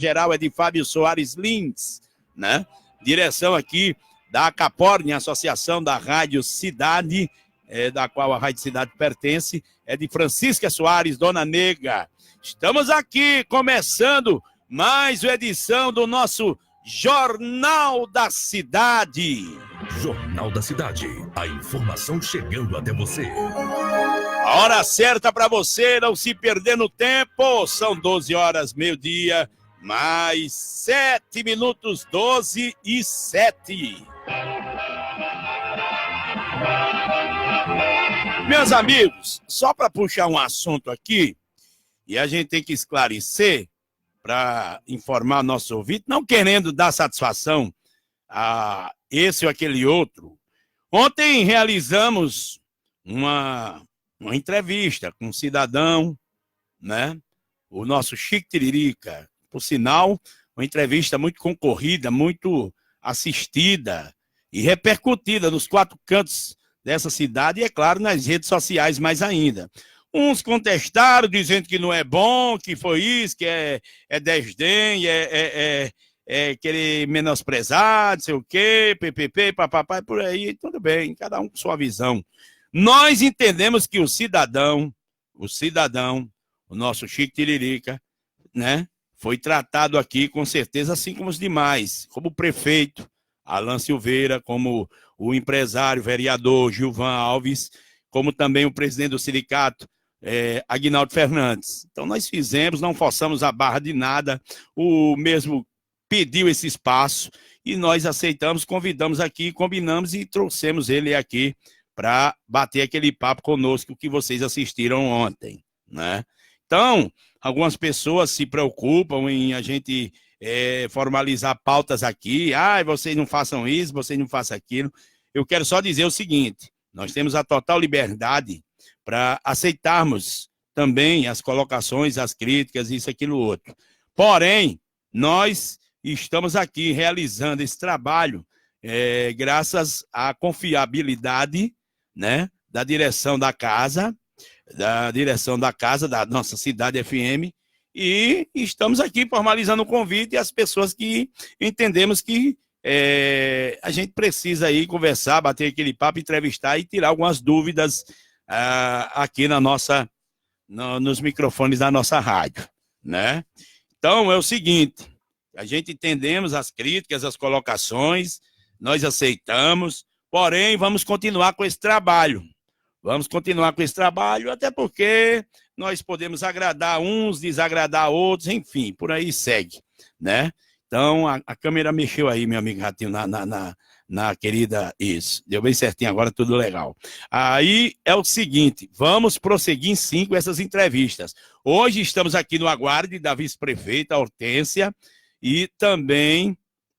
geral é de Fábio Soares Lins, né? Direção aqui da Caporne, Associação da Rádio Cidade, da qual a Rádio Cidade pertence, é de Francisca Soares, Dona Nega. Estamos aqui começando mais uma edição do nosso Jornal da Cidade. Jornal da Cidade, a informação chegando até você. A hora certa para você não se perder no tempo, são 12 horas, meio-dia, mais 7 minutos, 12:07. Meus amigos, só para puxar um assunto aqui, e a gente tem que esclarecer, para informar nosso ouvinte, não querendo dar satisfação a esse ou aquele outro. Ontem realizamos uma entrevista com um cidadão, né? O nosso Chico Tiririca. Por sinal, uma entrevista muito concorrida, muito assistida e repercutida nos 4 cantos dessa cidade e, é claro, nas redes sociais mais ainda. Uns contestaram, dizendo que não é bom, que foi isso, que é desdém, é querer menosprezar, não sei o quê, ppp, papapá, por aí, tudo bem, cada um com sua visão. Nós entendemos que o cidadão, o nosso Chico Tiririca, né, foi tratado aqui com certeza, assim como os demais, como o prefeito Alan Silveira, como o empresário, vereador Gilvan Alves, como também o presidente do sindicato, Aguinaldo Fernandes. Então nós fizemos, não forçamos a barra de nada, o mesmo pediu esse espaço e nós aceitamos, convidamos aqui, combinamos e trouxemos ele aqui para bater aquele papo conosco que vocês assistiram ontem, né? Então, algumas pessoas se preocupam em a gente formalizar pautas aqui, vocês não façam isso, vocês não façam aquilo. Eu quero só dizer o seguinte, nós temos a total liberdade para aceitarmos também as colocações, as críticas, isso, aquilo, outro. Porém, nós estamos aqui realizando esse trabalho graças à confiabilidade, né, da direção da casa, da nossa Cidade FM, e estamos aqui formalizando o convite e as pessoas que entendemos que a gente precisa aí conversar, bater aquele papo, entrevistar e tirar algumas dúvidas aqui nos microfones da nossa rádio, né? Então, é o seguinte, a gente entendemos as críticas, as colocações, nós aceitamos, porém, vamos continuar com esse trabalho. Até porque nós podemos agradar uns, desagradar outros, enfim, por aí segue, né? Então, a câmera mexeu aí, meu amigo Ratinho, na querida, isso, deu bem certinho agora, tudo legal. Aí é o seguinte, vamos prosseguir sim com essas entrevistas. Hoje estamos aqui no aguarde da vice-prefeita Hortência e também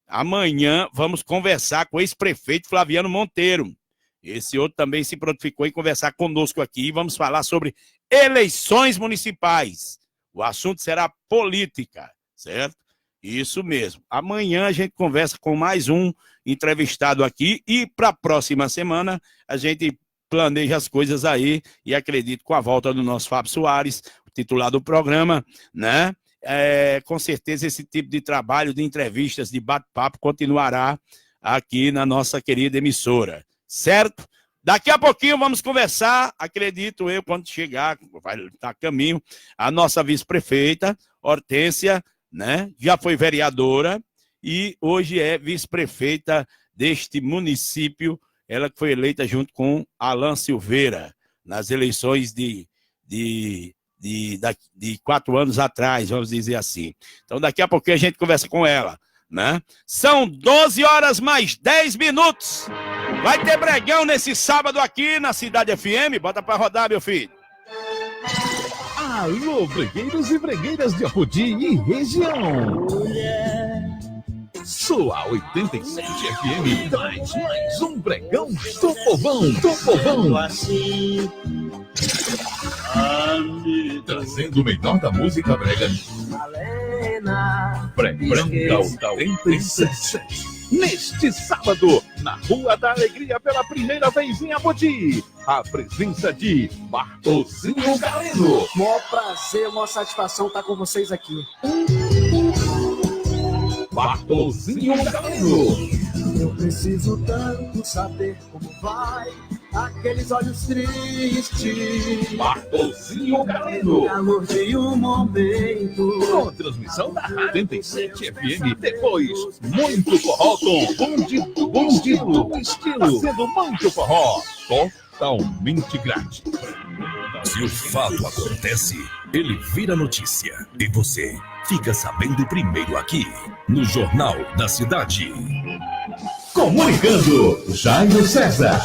amanhã vamos conversar com o ex-prefeito Flaviano Monteiro. Esse outro também se prontificou em conversar conosco aqui e vamos falar sobre eleições municipais. O assunto será política, certo? Isso mesmo. Amanhã a gente conversa com mais um entrevistado aqui e para a próxima semana a gente planeja as coisas aí e acredito com a volta do nosso Fábio Soares, o titular do programa, né? Com certeza esse tipo de trabalho, de entrevistas, de bate-papo continuará aqui na nossa querida emissora, certo? Daqui a pouquinho vamos conversar, acredito eu, quando chegar, vai estar a caminho, a nossa vice-prefeita, Hortência, né? Já foi vereadora e hoje é vice-prefeita deste município, ela que foi eleita junto com Alan Silveira, nas eleições de 4 anos atrás, vamos dizer assim. Então daqui a pouquinho a gente conversa com ela, né? São 12 horas mais 10 minutos. Vai ter bregão nesse sábado aqui na Cidade FM, bota pra rodar, meu filho. Alô, bregueiros e bregueiras de Apodi e região. Sua 87 FM traz mais um bregão do povão, trazendo o melhor da música brega. Bregão 87. Neste sábado, na Rua da Alegria, pela primeira vez em Apodi, a presença de Bartosinho Galeno. Maior prazer, maior satisfação estar com vocês aqui. Bartolzinho Galeno. Eu preciso tanto saber como vai aqueles olhos tristes. Bartolzinho Galeno. Calor de um momento. Com transmissão da Rádio 87 FM. Depois, muito forró com bonde do estilo. Sendo muito forró. Totalmente grátis. Se o fato acontece, ele vira notícia. E você fica sabendo primeiro aqui, no Jornal da Cidade. Comunicando, Jairo César.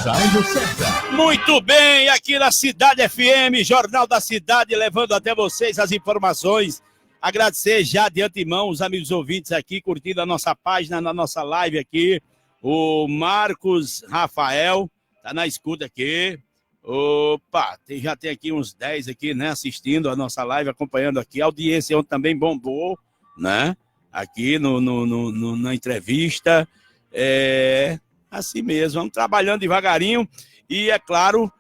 Muito bem, aqui na Cidade FM, Jornal da Cidade, levando até vocês as informações. Agradecer já de antemão os amigos ouvintes aqui, curtindo a nossa página, na nossa live aqui. O Marcos Rafael, tá na escuta aqui. Opa, já tem aqui uns 10 aqui, né, assistindo a nossa live, acompanhando aqui. A audiência ontem também bombou, né, aqui na entrevista. Assim mesmo, vamos trabalhando devagarinho e, é claro,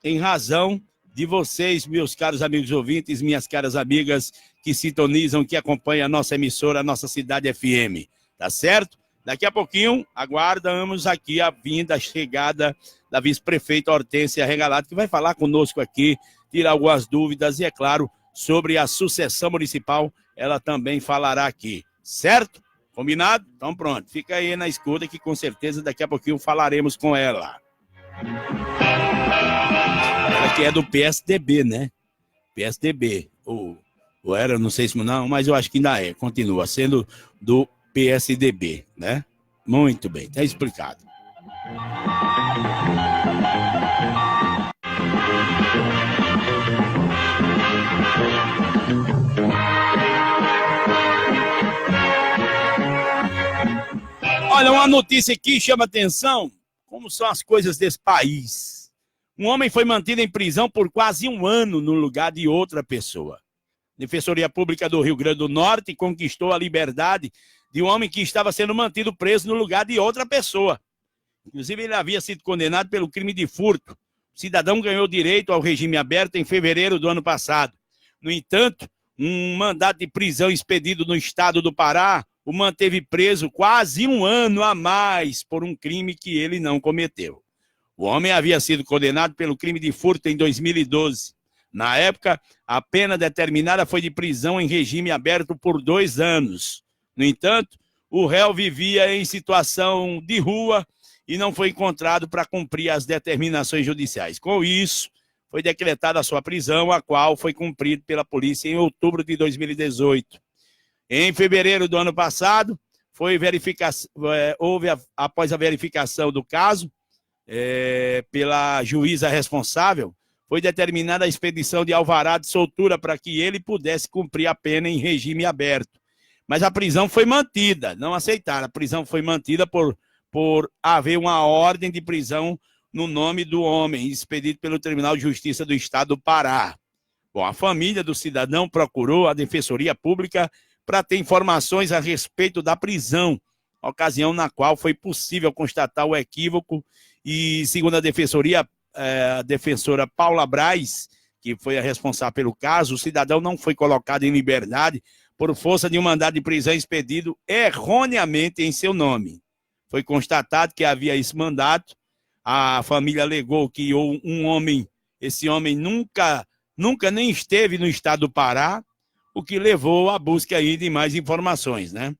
em razão de vocês, meus caros amigos ouvintes, minhas caras amigas que sintonizam, que acompanham a nossa emissora, a nossa Cidade FM, tá certo? Daqui a pouquinho, aguardamos aqui a vinda, a chegada da vice-prefeita Hortência Regalato, que vai falar conosco aqui, tirar algumas dúvidas e, é claro, sobre a sucessão municipal, ela também falará aqui, certo? Combinado? Então pronto, fica aí na escuta que com certeza daqui a pouquinho falaremos com ela. Ela que é do PSDB, né? PSDB, ou era, não sei se não, mas eu acho que ainda continua sendo do PSDB, né? Muito bem, tá explicado. Olha, uma notícia aqui chama atenção, como são as coisas desse país. Um homem foi mantido em prisão por quase um ano no lugar de outra pessoa. A Defensoria Pública do Rio Grande do Norte conquistou a liberdade de um homem que estava sendo mantido preso no lugar de outra pessoa. Inclusive, ele havia sido condenado pelo crime de furto. O cidadão ganhou direito ao regime aberto em fevereiro do ano passado. No entanto, um mandato de prisão expedido no estado do Pará o manteve preso quase um ano a mais por um crime que ele não cometeu. O homem havia sido condenado pelo crime de furto em 2012. Na época, a pena determinada foi de prisão em regime aberto por 2 anos. No entanto, o réu vivia em situação de rua e não foi encontrado para cumprir as determinações judiciais. Com isso, foi decretada a sua prisão, a qual foi cumprida pela polícia em outubro de 2018. Em fevereiro do ano passado, após a verificação do caso, pela juíza responsável, foi determinada a expedição de alvará de soltura para que ele pudesse cumprir a pena em regime aberto. Mas a prisão foi mantida, não aceitaram. A prisão foi mantida por haver uma ordem de prisão no nome do homem, expedido pelo Tribunal de Justiça do Estado do Pará. Bom, a família do cidadão procurou a Defensoria Pública para ter informações a respeito da prisão, ocasião na qual foi possível constatar o equívoco e, segundo a Defensoria, a defensora Paula Braz, que foi a responsável pelo caso, o cidadão não foi colocado em liberdade por força de um mandado de prisão expedido erroneamente em seu nome. Foi constatado que havia esse mandato, a família alegou que esse homem nunca nem esteve no estado do Pará, o que levou à busca aí de mais informações, né?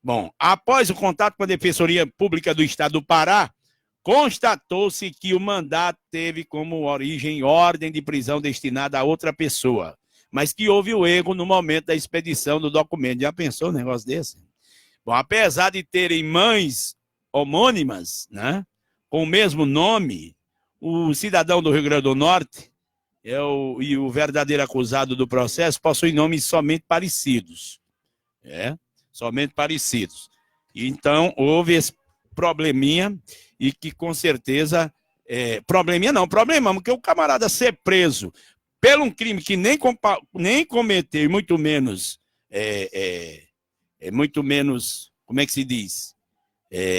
Bom, após o contato com a Defensoria Pública do Estado do Pará, constatou-se que o mandato teve como origem ordem de prisão destinada a outra pessoa, mas que houve o erro no momento da expedição do documento. Já pensou um negócio desse? Bom, apesar de terem mães homônimas, né, com o mesmo nome, o cidadão do Rio Grande do Norte e o verdadeiro acusado do processo possuem nomes somente parecidos. Somente parecidos. Então, houve esse probleminha e que, com certeza, probleminha, porque o camarada ser preso pelo um crime que nem cometeu, muito menos, como é que se diz?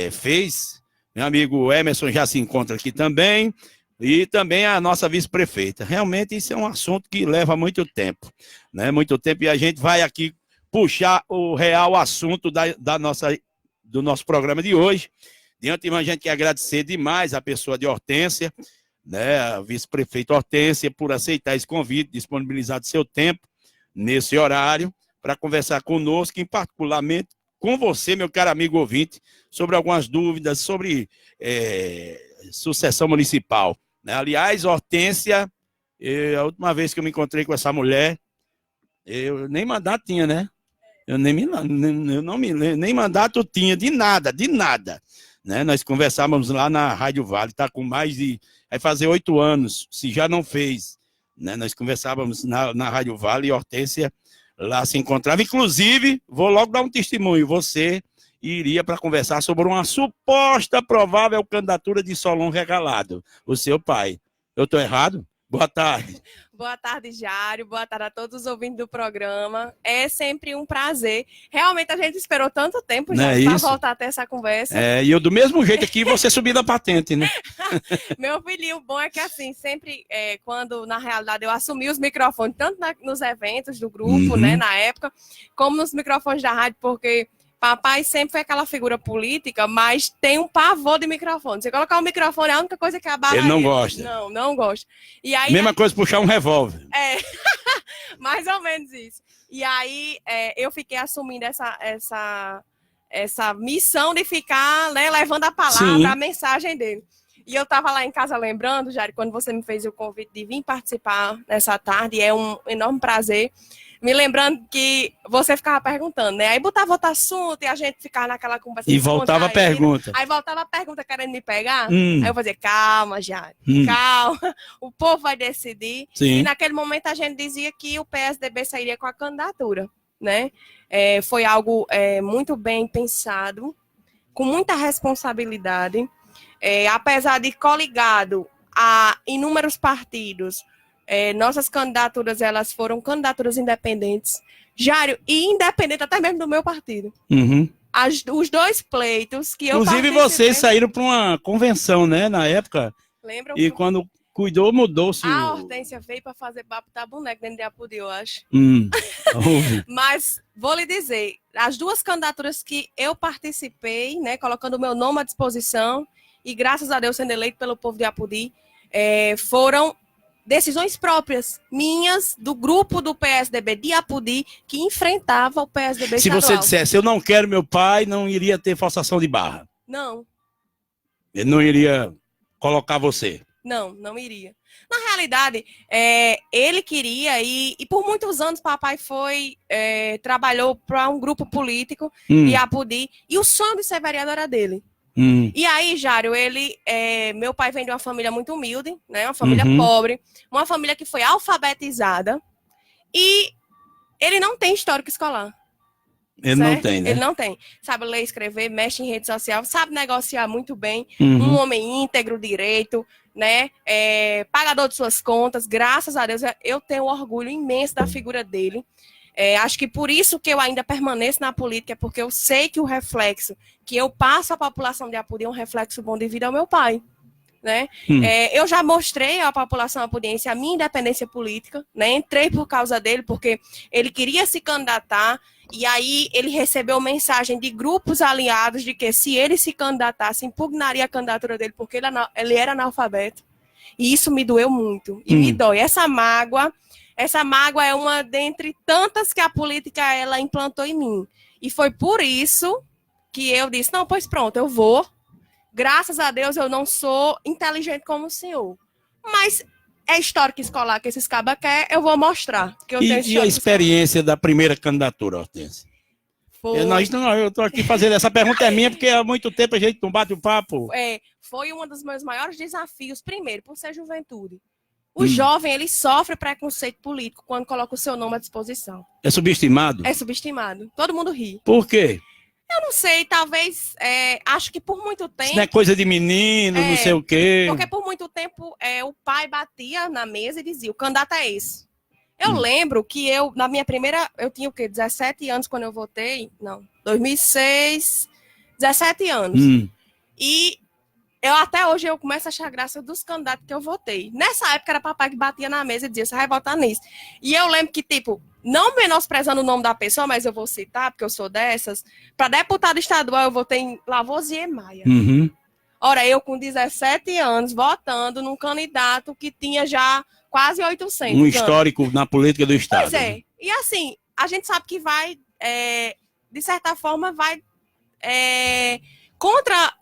Fez. Meu amigo Emerson já se encontra aqui também, e também a nossa vice-prefeita. Realmente isso é um assunto que leva muito tempo, né? Muito tempo, e a gente vai aqui puxar o real assunto da nossa do nosso programa de hoje. De antemão, a gente quer agradecer demais a pessoa de Hortência, né, a vice-prefeita Hortência, por aceitar esse convite, disponibilizar do seu tempo nesse horário, para conversar conosco, e particularmente com você, meu caro amigo ouvinte, sobre algumas dúvidas sobre sucessão municipal. Né? Aliás, Hortência, a última vez que eu me encontrei com essa mulher, eu nem mandato tinha, né? Eu nem mandato tinha de nada. Né? Nós conversávamos lá na Rádio Vale, está com mais de... vai fazer 8 anos, se já não fez. Né? Nós conversávamos na Rádio Vale e Hortência lá se encontrava. Inclusive, vou logo dar um testemunho, você iria para conversar sobre uma suposta provável candidatura de Solon Regalado, o seu pai. Eu estou errado? Boa tarde. Boa tarde, Jário. Boa tarde a todos os ouvintes do programa. É sempre um prazer. Realmente a gente esperou tanto tempo já para voltar a ter essa conversa. E eu do mesmo jeito aqui, você subir da patente, né? Meu filhinho, o bom é que assim, sempre quando na realidade eu assumi os microfones, tanto nos eventos do grupo, né, na época, como nos microfones da rádio, porque papai sempre foi aquela figura política, mas tem um pavor de microfone. Você colocar um microfone é a única coisa que abala ele. Não gosta. Não gosta. E aí, mesma coisa puxar um revólver. Mais ou menos isso. E aí eu fiquei assumindo essa missão de ficar, né, levando a palavra, sim, a mensagem dele. E eu estava lá em casa lembrando, Jário, quando você me fez o convite de vir participar nessa tarde, é um enorme prazer. Me lembrando que você ficava perguntando, né? Aí botava outro assunto e a gente ficava naquela conversa. E voltava a pergunta. Aí voltava a pergunta querendo me pegar. Aí eu fazia, calma, Jário, calma. O povo vai decidir. Sim. E naquele momento a gente dizia que o PSDB sairia com a candidatura, né? Foi algo muito bem pensado, com muita responsabilidade. Apesar de coligado a inúmeros partidos, nossas candidaturas, elas foram candidaturas independentes, Jário, e independente até mesmo do meu partido. Os 2 pleitos que eu inclusive vocês saíram para uma convenção, né, na época. Lembram? E quando cuidou, mudou-se. A Hortência veio para fazer papo da boneca dentro de Apudi, eu acho. Mas vou lhe dizer, as 2 candidaturas que eu participei, né, colocando o meu nome à disposição, e graças a Deus sendo eleito pelo povo de Apudi, foram decisões próprias, minhas, do grupo do PSDB de Apudi, que enfrentava o PSDB se estadual. Você dissesse, eu não quero meu pai, não iria ter forçação de barra? Não. Ele não iria colocar você? Não iria. Na realidade, ele queria, e por muitos anos papai trabalhou para um grupo político de Apudi, e o sonho de ser vereador era dele. E aí, Jário, meu pai vem de uma família muito humilde, né? Uma família pobre, uma família que foi alfabetizada, e ele não tem histórico escolar. Ele certo? Não tem, né? Ele não tem. Sabe ler, escrever, mexe em rede social, sabe negociar muito bem, um homem íntegro, direito, né? Pagador de suas contas, graças a Deus, eu tenho um orgulho imenso da figura dele. Acho que por isso que eu ainda permaneço na política, porque eu sei que o reflexo que eu passo à população de Apudi é um reflexo bom devido ao meu pai, né? Eu já mostrei à população apudiense a minha independência política, né? Entrei por causa dele, porque ele queria se candidatar, e aí ele recebeu mensagem de grupos aliados de que se ele se candidatasse, impugnaria a candidatura dele, porque ele era analfabeto. E isso me doeu muito, e me dói. Essa mágoa é uma dentre tantas que a política ela implantou em mim. E foi por isso que eu disse, não, pois pronto, eu vou. Graças a Deus eu não sou inteligente como o senhor. Mas é histórico escolar que esses cabas querem, eu vou mostrar. Que eu tenho e a experiência da primeira candidatura, Hortência? Eu estou aqui fazendo essa pergunta, é minha, porque há muito tempo a gente não bate o papo. Foi um dos meus maiores desafios, primeiro, por ser juventude. O jovem, ele sofre preconceito político quando coloca o seu nome à disposição. É subestimado? É subestimado. Todo mundo ri. Por quê? Eu não sei, talvez, acho que por muito tempo... Isso não é coisa de menino, não sei o quê. Porque por muito tempo o pai batia na mesa e dizia, o candidato é esse. Eu lembro que na minha primeira... Eu tinha o quê? 17 anos quando eu votei? Não, 2006, 17 anos. E Até hoje eu começo a achar graça dos candidatos que eu votei. Nessa época era papai que batia na mesa e dizia, você vai votar nisso. E eu lembro que, tipo, não menosprezando o nome da pessoa, mas eu vou citar, porque eu sou dessas, para deputado estadual eu votei em Lavoisier Maia. Uhum. Ora, eu com 17 anos votando num candidato que tinha já quase 800 Um histórico na política do Estado. Pois é. E assim, a gente sabe que vai, de certa forma, vai contra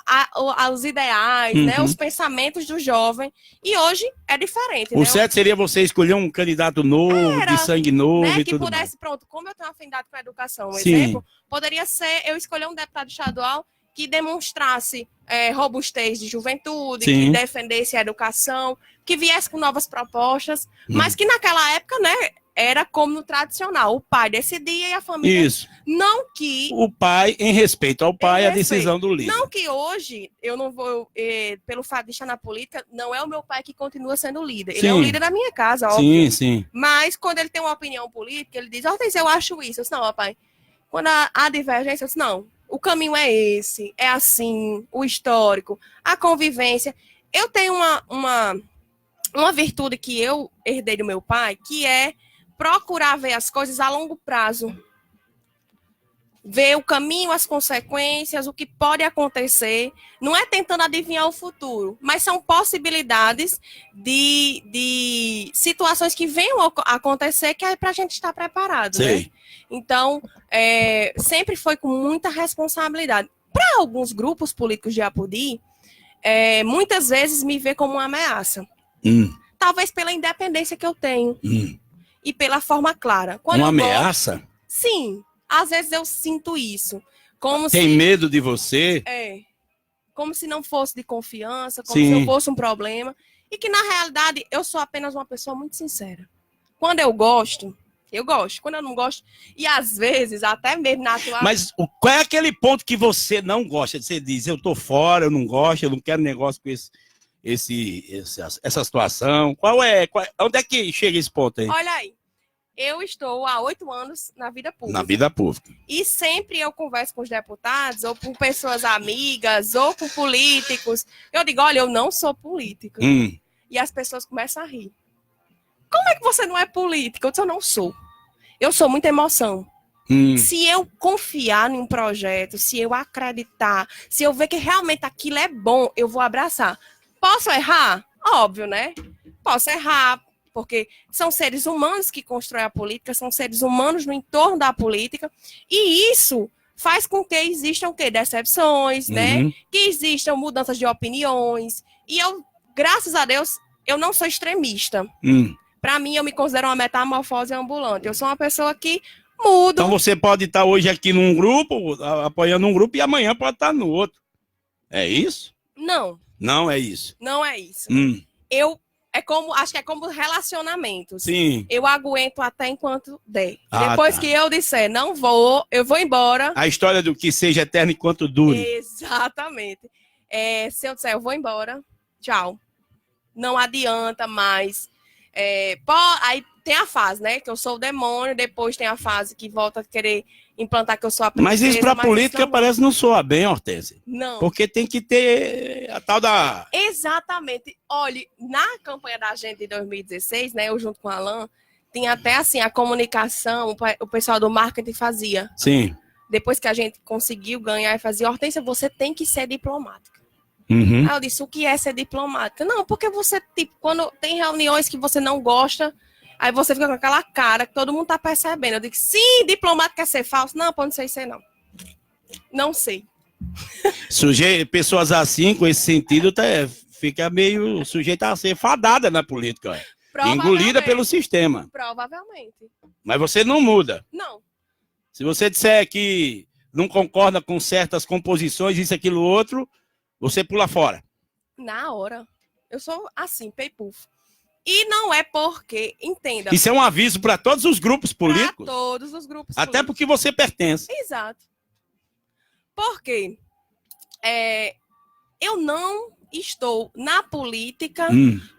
os ideais, né, os pensamentos do jovem. E hoje é diferente. O certo seria você escolher um candidato novo, de sangue novo, né, e que tudo pudesse, mais. pronto, como eu tenho afinidade com a educação, um Sim. exemplo, poderia ser eu escolher um deputado estadual que demonstrasse robustez de juventude, Sim. que defendesse a educação, que viesse com novas propostas, mas que naquela época, né, era como no tradicional, o pai decidia e a família... Isso. Não que... O pai, em respeito ao pai, Em a respeito. decisão do líder. Não que hoje, eu não vou, pelo fato de estar na política, não é o meu pai que continua sendo líder. Ele é o Sim. líder da minha casa, óbvio. Sim, sim. Mas quando ele tem uma opinião política, ele diz, Hortência, eu acho isso. Eu disse, não, papai. Quando há divergência, eu disse, não, o caminho é esse, é assim, o histórico, a convivência. Eu tenho uma virtude que eu herdei do meu pai, que é procurar ver as coisas a longo prazo. Ver o caminho, as consequências, o que pode acontecer. Não é tentando adivinhar o futuro, mas são possibilidades de situações que venham a acontecer que é para a gente estar preparado. Sei. Né? Então, sempre foi com muita responsabilidade. Para alguns grupos políticos de Apodi, muitas vezes me vê como uma ameaça. Talvez pela independência que eu tenho e pela forma clara. Quando Uma eu ameaça? Sim, às vezes eu sinto isso. Como Tem medo de você? Como se não fosse de confiança, como Sim. se não fosse um problema. E que, na realidade, eu sou apenas uma pessoa muito sincera. Quando eu gosto, eu gosto. Quando eu não gosto, e às vezes, até mesmo na atual... Mas qual é aquele ponto que você não gosta? Você diz, eu tô fora, eu não gosto, eu não quero negócio com essa situação. Onde é que chega esse ponto aí? Olha aí, eu estou há 8 anos na vida pública. Na vida pública. E sempre eu converso com os deputados, ou com pessoas amigas, ou com políticos. Eu digo, olha, eu não sou política. E as pessoas começam a rir. Como é que você não é política? Eu disse, eu não sou. Eu sou muita emoção. Se eu confiar em um projeto, se eu acreditar, se eu ver que realmente aquilo é bom, eu vou abraçar. Posso errar? Óbvio, né? Posso errar, porque são seres humanos que constroem a política, são seres humanos no entorno da política, e isso faz com que existam o quê? Decepções, né? Que existam mudanças de opiniões. E eu, graças a Deus, eu não sou extremista. Para mim, eu me considero uma metamorfose ambulante. Eu sou uma pessoa que muda. Então você pode estar hoje aqui num grupo, apoiando um grupo, e amanhã pode estar no outro. É isso? Não. Não é isso. Não é isso. Acho que é como relacionamentos. Sim. Eu aguento até enquanto der. Depois que eu disser, não vou, eu vou embora. A história do que seja eterno enquanto dure. Exatamente. Se eu disser, eu vou embora, tchau. Não adianta mais. Aí tem a fase, né? Que eu sou o demônio, depois tem a fase que volta a querer implantar que eu sou a princesa. Mas isso pra política parece não soa bem, Hortência. Não. Porque tem que ter a tal da... Exatamente. Olha, na campanha da gente de 2016, né? Eu junto com o Alan, tinha até assim, a comunicação, o pessoal do marketing fazia. Sim. Depois que a gente conseguiu ganhar e fazia, Hortência, você tem que ser diplomática. Aí eu disse, o que é ser diplomática? Não, porque você, tipo, quando tem reuniões que você não gosta, aí você fica com aquela cara que todo mundo tá percebendo. Eu digo, sim, diplomática quer ser falso. Não, pô, não sei ser, não. Não sei. Pessoas assim, com esse sentido, fica meio sujeita a ser fadada na política. Engolida pelo sistema. Provavelmente. Mas você não muda. Não. Se você disser que não concorda com certas composições, isso, aquilo, outro, você pula fora. Na hora. Eu sou assim, pei-puf. E não é porque, entenda. Isso é um aviso para todos os grupos políticos. Para todos os grupos políticos. Até políticos. porque você pertence. Exato. Porque eu não estou na política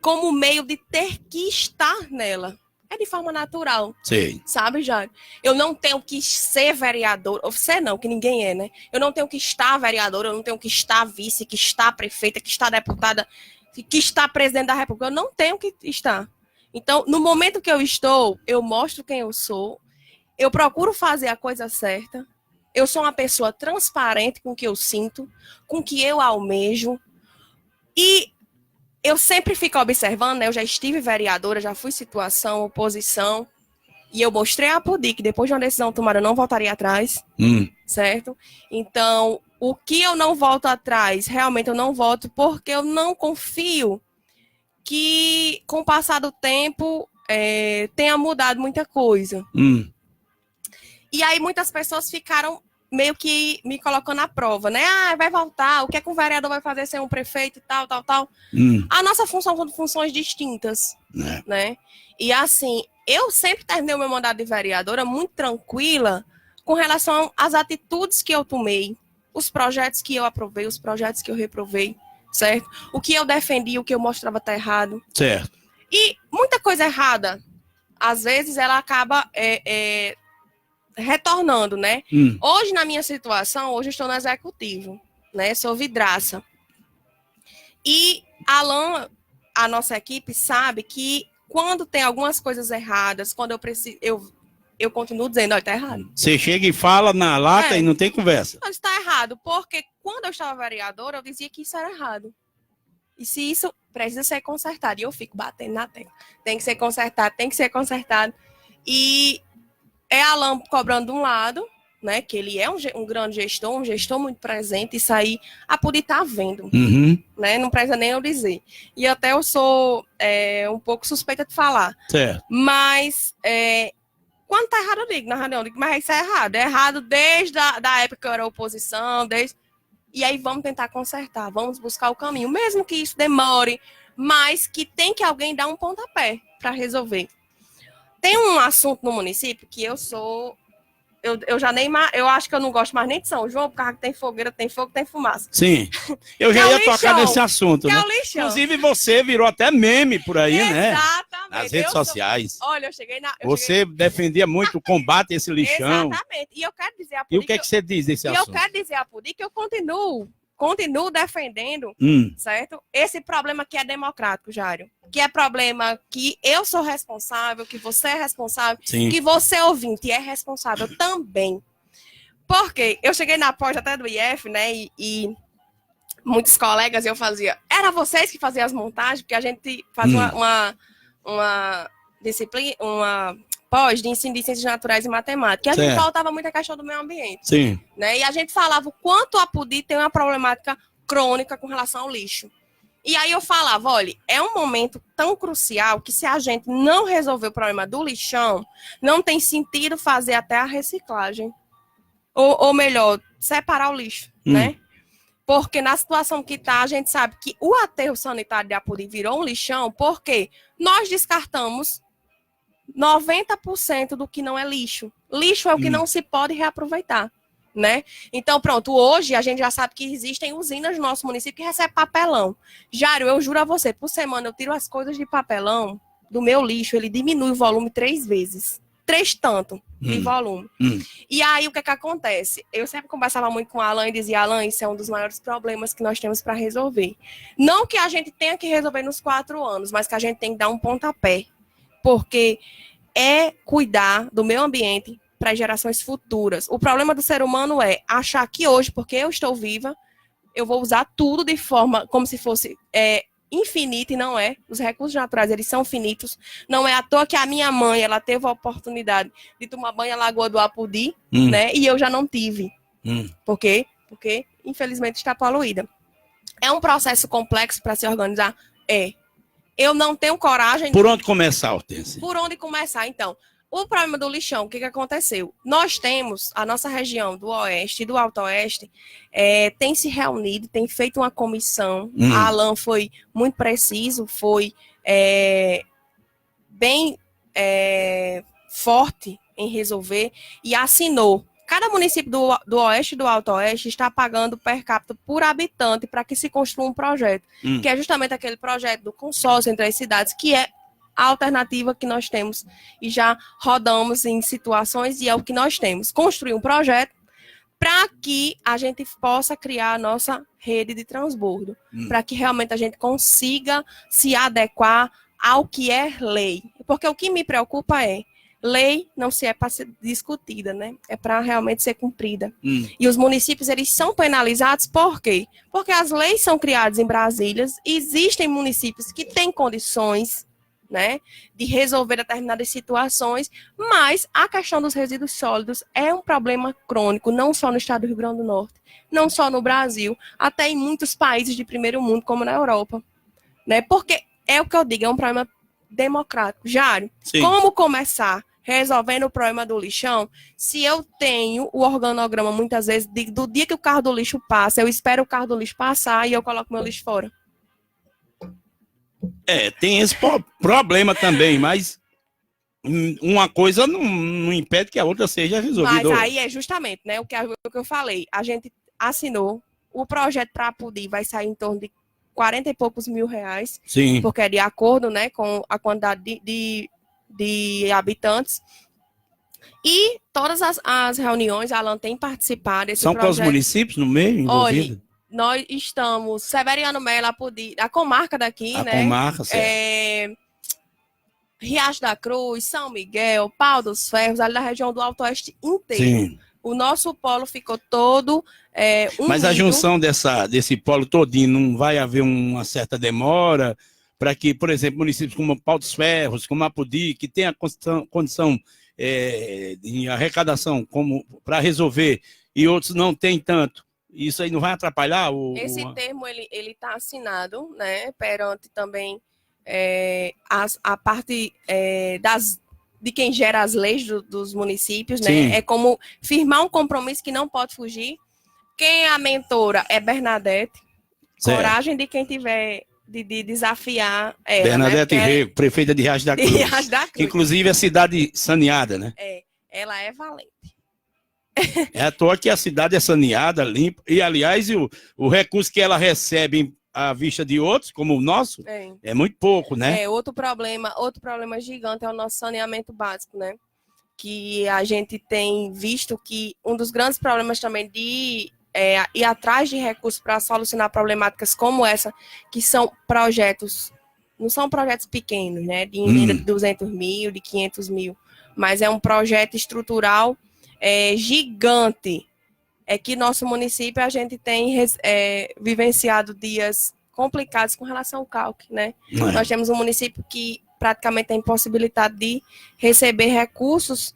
como meio de ter que estar nela. é de forma natural. Sim. Sabe, Jário? Eu não tenho que ser vereador, ou você não, que ninguém é, né? Eu não tenho que estar vereadora, eu não tenho que estar vice, que estar prefeita, que estar deputada, que estar presidente da República. Eu não tenho que estar. Então, no momento que eu estou, eu mostro quem eu sou, eu procuro fazer a coisa certa, eu sou uma pessoa transparente com o que eu sinto, com o que eu almejo, e eu sempre fico observando, né? Eu já estive vereadora, já fui situação, oposição, e eu mostrei a Apodi que depois de uma decisão tomada eu não voltaria atrás, certo? Então, o que eu não volto atrás, realmente eu não volto porque eu não confio que com o passar do tempo tenha mudado muita coisa. E aí muitas pessoas ficaram meio que me colocando à prova, né? Ah, vai voltar, o que é que um vereador vai fazer sem um prefeito e tal, tal, tal. A nossa função são funções distintas, né? E assim, eu sempre terminei o meu mandato de vereadora muito tranquila com relação às atitudes que eu tomei, os projetos que eu aprovei, os projetos que eu reprovei, certo? O que eu defendi, o que eu mostrava estar errado. Certo. E muita coisa errada, às vezes, ela acaba retornando, né? Hoje, na minha situação, hoje eu estou no executivo, né? Sou vidraça. E Alan, a nossa equipe, sabe que quando tem algumas coisas erradas, quando eu preciso, eu continuo dizendo, olha, tá errado. Você chega e fala na lata e não tem conversa. Mas está errado, porque quando eu estava vereadora, eu dizia que isso era errado. E se isso precisa ser consertado, e eu fico batendo na tecla. Tem que ser consertado, tem que ser consertado. E é Alan cobrando de um lado, né, que ele é um grande gestor, um gestor muito presente, isso aí a Apodi tá vendo, né, não precisa nem eu dizer. E até eu sou um pouco suspeita de falar. Certo. Mas quando tá errado, eu digo, na reunião, eu digo, mas isso é errado desde da época que eu era oposição, e aí vamos tentar consertar, vamos buscar o caminho, mesmo que isso demore, mas que tem que alguém dar um pontapé para resolver. Tem um assunto no município que eu acho que eu não gosto mais nem de São João, porque tem fogueira, tem fogo, tem fumaça. Sim. Eu já ia tocar nesse assunto, né? Inclusive, você virou até meme por aí, né? Exatamente. Nas redes sociais. Olha, eu cheguei Você defendia muito o combate a esse lixão. Exatamente. E eu quero dizer a Apodi. E o que é que você diz desse assunto? Eu quero dizer a Apodi que eu continuo defendendo, certo? Esse problema que é democrático, Jário. Que é problema que eu sou responsável, que você é responsável, que você, ouvinte, é responsável também. Porque eu cheguei na porta até do IF, né? E muitos colegas eu fazia... Era vocês que faziam as montagens, porque a gente fazia uma disciplina, uma pós de ensino de ciências naturais e matemática. E a gente faltava muito a questão do meio ambiente. Sim. Né? E a gente falava o quanto a Apodi tem uma problemática crônica com relação ao lixo. E aí eu falava, olha, é um momento tão crucial que se a gente não resolver o problema do lixão, não tem sentido fazer até a reciclagem. Ou melhor, separar o lixo, né? Porque na situação que está, a gente sabe que o aterro sanitário de Apodi virou um lixão porque nós descartamos 90% do que não é lixo. Lixo é o que não se pode reaproveitar, né? Então, pronto, hoje a gente já sabe que existem usinas no nosso município que recebem papelão. Jário, eu juro a você, por semana eu tiro as coisas de papelão do meu lixo, ele diminui o volume 3 vezes. 3 tanto de volume. E aí, o que acontece? Eu sempre conversava muito com o Alan e dizia, Alan, isso é um dos maiores problemas que nós temos para resolver. Não que a gente tenha que resolver nos 4 anos, mas que a gente tem que dar um pontapé. Porque é cuidar do meio ambiente para gerações futuras. O problema do ser humano é achar que hoje, porque eu estou viva, eu vou usar tudo de forma como se fosse infinita, e não é. Os recursos naturais, eles são finitos. Não é à toa que a minha mãe, ela teve a oportunidade de tomar banho na Lagoa do Apodi, né? E eu já não tive. Por quê? Porque, infelizmente, está poluída. É um processo complexo para se organizar? Eu não tenho coragem... Por onde começar, Hortência? Por onde começar, então? O problema do lixão, o que aconteceu? Nós temos, a nossa região do Oeste e do Alto Oeste, tem se reunido, tem feito uma comissão. A Alan foi muito preciso, foi bem forte em resolver e assinou. Cada município do Oeste e do Alto Oeste está pagando per capita por habitante para que se construa um projeto, que é justamente aquele projeto do consórcio entre as cidades, que é a alternativa que nós temos e já rodamos em situações e é o que nós temos. Construir um projeto para que a gente possa criar a nossa rede de transbordo, para que realmente a gente consiga se adequar ao que é lei. Porque o que me preocupa é, lei não se é para ser discutida, né? É para realmente ser cumprida. E os municípios, eles são penalizados por quê? Porque as leis são criadas em Brasília, existem municípios que têm condições, né, de resolver determinadas situações, mas a questão dos resíduos sólidos é um problema crônico, não só no estado do Rio Grande do Norte, não só no Brasil, até em muitos países de primeiro mundo, como na Europa, né? Porque é o que eu digo, é um problema democrático. Jário, como começar resolvendo o problema do lixão, se eu tenho o organograma, muitas vezes, do dia que o carro do lixo passa, eu espero o carro do lixo passar e eu coloco meu lixo fora. Tem esse problema também, mas uma coisa não impede que a outra seja resolvida. Mas aí é justamente, né, o que eu falei. A gente assinou o projeto para a PUDI, vai sair em torno de 40 e poucos mil reais. Sim. Porque é de acordo, né, com a quantidade de habitantes. E todas as reuniões, a Alan tem participado desse projeto. São com os municípios no meio envolvidos? Olha, nós estamos, Severiano Melo, a comarca daqui, a né? Comarca, certo. Riacho da Cruz, São Miguel, Pau dos Ferros, ali da região do Alto Oeste inteiro. Sim. O nosso polo ficou todo unido. Mas a junção desse polo todinho, não vai haver uma certa demora para que, por exemplo, municípios como Pau dos Ferros, como Apodi, que tem a condição de arrecadação para resolver, e outros não têm tanto, isso aí não vai atrapalhar? Esse termo, ele está assinado, né, perante também a parte de quem gera as leis dos municípios, né? Sim. É como firmar um compromisso que não pode fugir. Quem é a mentora é Bernadette. Certo. Coragem de quem tiver de desafiar ela, Bernadette né? Rego, prefeita de Riacho da Cruz. Riacho da Cruz. Que inclusive é cidade saneada, né? Ela é valente. É à toa que a cidade é saneada, limpa, e aliás o recurso que ela recebe à vista de outros, como o nosso, é muito pouco, né? Outro problema gigante é o nosso saneamento básico, né? Que a gente tem visto que um dos grandes problemas também de ir atrás de recursos para solucionar problemáticas como essa, que são projetos, não são projetos pequenos, né? De 200 mil, de 500 mil, mas é um projeto estrutural gigante. É que nosso município, a gente tem vivenciado dias complicados com relação ao calque, né? Nós temos um município que praticamente tem impossibilidade de receber recursos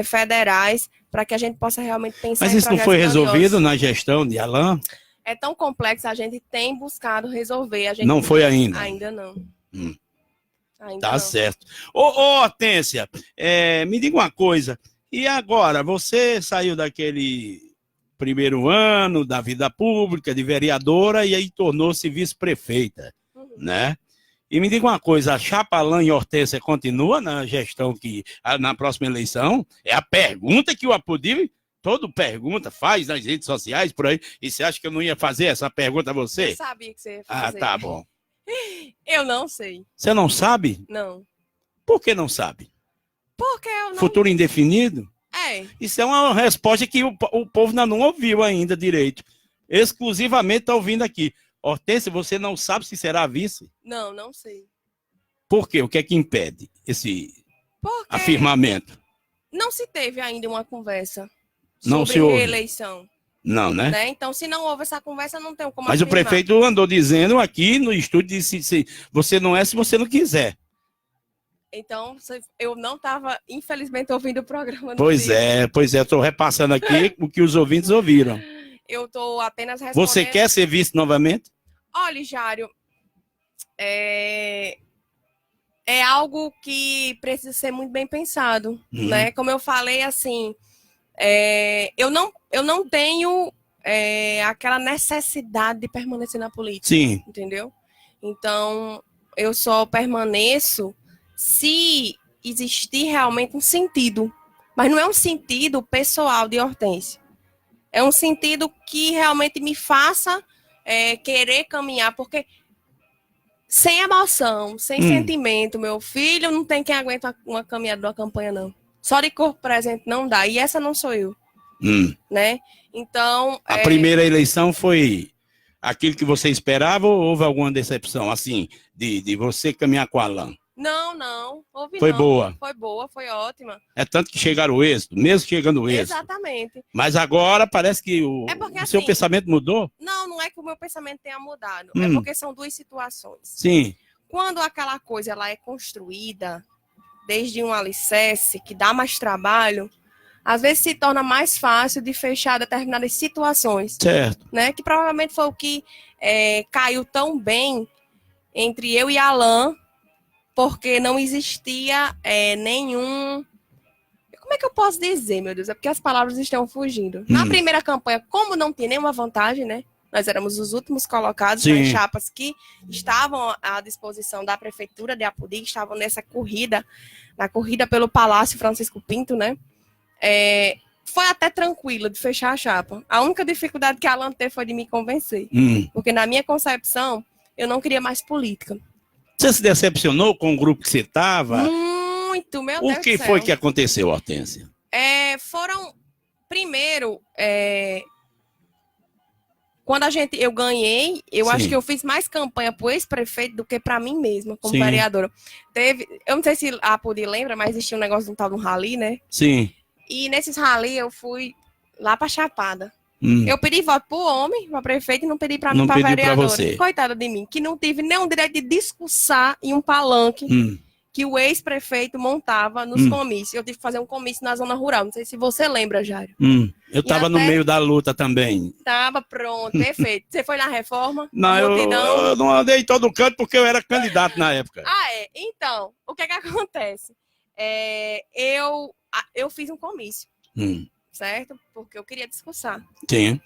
federais para que a gente possa realmente pensar Mas em isso não foi resolvido na gestão de Alan? É tão complexo, a gente tem buscado resolver. Não foi ainda? Ainda não. Ainda tá não. certo. Ô, Hortência, me diga uma coisa. E agora, você saiu daquele primeiro ano da vida pública, de vereadora, e aí tornou-se vice-prefeita, né? E me diga uma coisa, a chapa Alan e Hortência continua na gestão na próxima eleição? É a pergunta que o Apodi, todo pergunta, faz nas redes sociais, por aí, e você acha que eu não ia fazer essa pergunta a você? Eu sabia que você ia fazer. Ah, tá bom. Eu não sei. Você não sabe? Não. Por que não sabe? Porque eu não... Futuro indefinido? Isso é uma resposta que o povo ainda não ouviu ainda direito. Exclusivamente está ouvindo aqui. Hortência, você não sabe se será vice? Não, não sei. Por quê? O que é que impede esse afirmamento? Não se teve ainda uma conversa não sobre se ouve. reeleição. Não, né? Então, se não houve essa conversa, não tem como Mas afirmar. o prefeito andou dizendo aqui no estúdio, disse, se você não é se você não quiser. Então, eu não estava, infelizmente, ouvindo o programa. Pois é, estou repassando aqui o que os ouvintes ouviram. Eu estou apenas respondendo. Você quer ser vice novamente? Olha, Jário, é algo que precisa ser muito bem pensado, né? Como eu falei, assim, eu não tenho aquela necessidade de permanecer na política. Sim. Entendeu? Então, eu só permaneço se existir realmente um sentido. Mas não é um sentido pessoal de Hortência. É um sentido que realmente me faça querer caminhar, porque sem emoção, sem sentimento, meu filho, não tem quem aguenta uma caminhada de uma campanha, não. Só de corpo presente não dá, e essa não sou eu, né? Então... A primeira eleição foi aquilo que você esperava ou houve alguma decepção, assim, de você caminhar com o Alan? Não, houve Foi não. boa? Foi boa, foi ótima. É tanto que chegaram o êxito, mesmo chegando o êxito. Exatamente. Mas agora parece que o seu assim, pensamento mudou? Não é que o meu pensamento tenha mudado. É porque são duas situações. Sim. Quando aquela coisa ela é construída desde um alicerce que dá mais trabalho, às vezes se torna mais fácil de fechar determinadas situações. Certo. Né? Que provavelmente foi o que caiu tão bem entre eu e Alan, porque não existia nenhum... Como é que eu posso dizer, meu Deus? É porque as palavras estão fugindo. Na primeira campanha, como não tinha nenhuma vantagem, né? Nós éramos os últimos colocados nas chapas que estavam à disposição da Prefeitura de Apodi, que estavam nessa corrida, na corrida pelo Palácio Francisco Pinto, né? Foi até tranquilo de fechar a chapa. A única dificuldade que a Alan teve foi de me convencer. Porque na minha concepção, eu não queria mais política. Você se decepcionou com o grupo que você estava? Muito, meu Deus do céu. O que foi que aconteceu, Hortência? Primeiro, quando eu ganhei, eu acho que eu fiz mais campanha pro ex-prefeito do que para mim mesma, como vereadora. Eu não sei se a Apodi lembra, mas existia um negócio de um tal de um rally, né? Sim. E nesses rally eu fui lá pra Chapada. Eu pedi voto pro homem, pra prefeito, e não pedi pra mim, pra vereadora. Você. Coitada de mim, que não tive nenhum direito de discursar em um palanque que o ex-prefeito montava nos comícios. Eu tive que fazer um comício na zona rural. Não sei se você lembra, Jário. Eu estava no meio da luta também. Tava pronto, perfeito. Você foi na reforma? Não, eu não andei em todo canto porque eu era candidato na época. Então, o que acontece? Eu fiz um comício, certo? Porque eu queria discursar. Sim.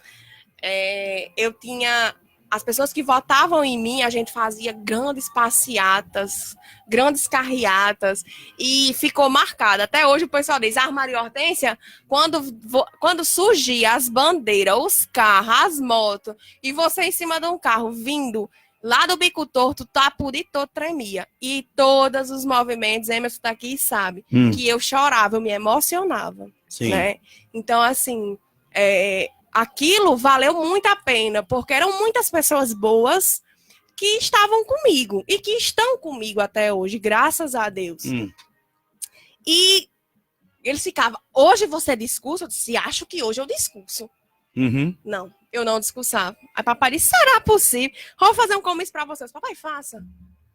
Eu tinha... As pessoas que votavam em mim, a gente fazia grandes passeatas, grandes carreatas, e ficou marcado. Até hoje o pessoal diz, Maria Hortência, quando surgia as bandeiras, os carros, as motos, e você em cima de um carro vindo lá do Bico Torto, Apodi todo tremia. E todos os movimentos, Emerson tá aqui e sabe, que eu chorava, eu me emocionava. Sim. Né? Então, assim... aquilo valeu muito a pena, porque eram muitas pessoas boas que estavam comigo e que estão comigo até hoje, graças a Deus. E eles ficavam, hoje você discursa? Eu disse, acho que hoje eu discurso. Não, eu não discursava. Aí papai disse, será possível? Vou fazer um comício para vocês. Papai, faça.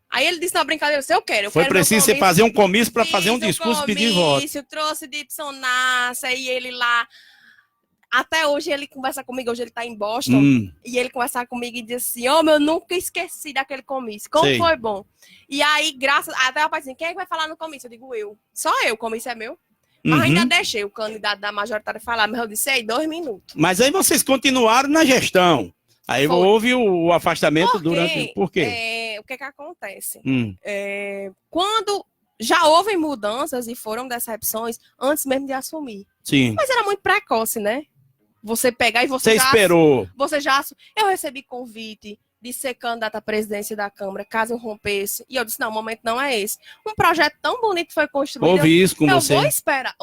Aí ele disse na brincadeira, eu quero. Foi preciso você fazer um comício para fazer um discurso e pedir voto. Trouxe Dipson Nassa e ele lá... Até hoje ele conversa comigo, hoje ele tá em Boston, e ele conversa comigo e diz assim, eu nunca esqueci daquele comício, como foi bom. E aí, até o pai assim, quem é que vai falar no comício? Eu digo, eu. Só eu, o comício é meu. Mas ainda deixei o candidato da majoritária falar, mas eu disse, 2 minutos. Mas aí vocês continuaram na gestão. Aí houve o afastamento durante... Por quê? O que acontece? Quando já houve mudanças e foram decepções antes mesmo de assumir. Sim. Mas era muito precoce, né? Você pegar e você esperou. Eu recebi convite de ser candidata à presidência da Câmara, caso eu rompesse. E eu disse, não, o momento não é esse. Um projeto tão bonito foi construído. Houve isso com você? Eu vou esperar.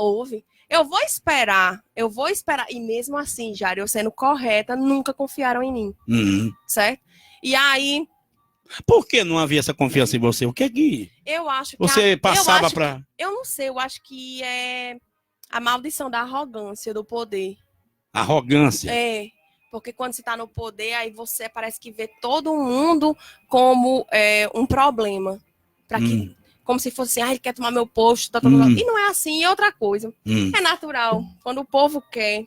Eu vou esperar. E mesmo assim, Jário, eu sendo correta, nunca confiaram em mim. Certo? E aí... Por que não havia essa confiança em você? O que é que... Eu acho que... Você passava para... Eu não sei, eu acho que é a maldição da arrogância, do poder. Arrogância. Porque quando você está no poder, aí você parece que vê todo mundo como um problema. Como se fosse, ele quer tomar meu posto. E não é assim, é outra coisa. É natural. Quando o povo quer,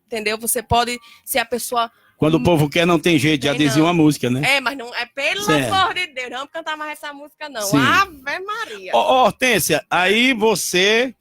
entendeu? Você pode ser a pessoa... Quando o povo quer, não tem jeito, já dizia uma música, né? Mas não é, pelo amor de Deus, não vamos cantar mais essa música, não. Sim. Ave Maria. Hortência, aí você...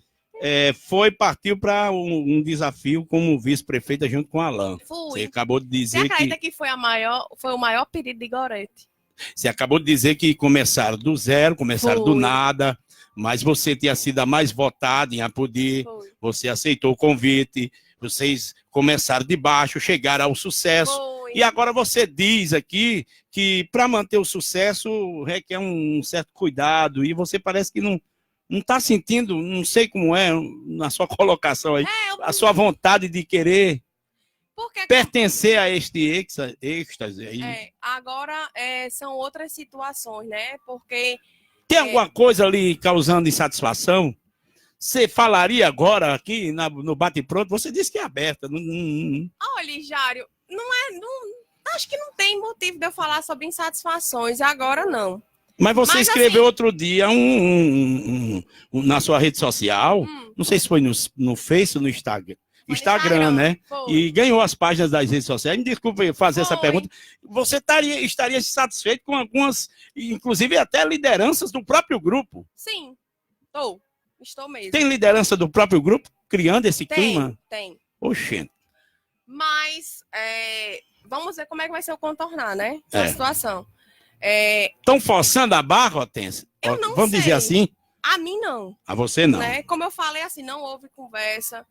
partiu para um desafio como vice-prefeita junto com Alan. Fui. Você acabou de dizer Você acredita que foi o maior pedido de Gorete? Você acabou de dizer que começaram do zero, começaram do nada, mas você tinha sido a mais votada em Apodi, você aceitou o convite, vocês começaram de baixo, chegaram ao sucesso. Foi. E agora você diz aqui que para manter o sucesso requer um certo cuidado e você parece que não está sentindo, não sei como é na sua colocação aí, a sua vontade de querer Porque pertencer a este êxtase aí. agora são outras situações, né? Porque Tem alguma coisa ali causando insatisfação? Você falaria agora aqui no bate-pronto? Você disse que é aberta. olha, Jário, acho que não tem motivo de eu falar sobre insatisfações agora, não. Mas você Mas, escreveu assim, outro dia na sua rede social, não sei se foi no Face ou no Instagram. Foi no Instagram, né? Foi. E ganhou as páginas das redes sociais. Me desculpe fazer essa Foi. pergunta. Você estaria satisfeito com algumas, inclusive até lideranças do próprio grupo? Sim, estou mesmo. Tem liderança do próprio grupo criando esse clima? Tem. Oxente. Mas vamos ver como é que vai ser o contornar, né? Essa situação. Estão forçando a barra, Hortência? Eu não Vamos sei. dizer assim? A mim, não. A você não. Né? Como eu falei, assim, não houve conversa.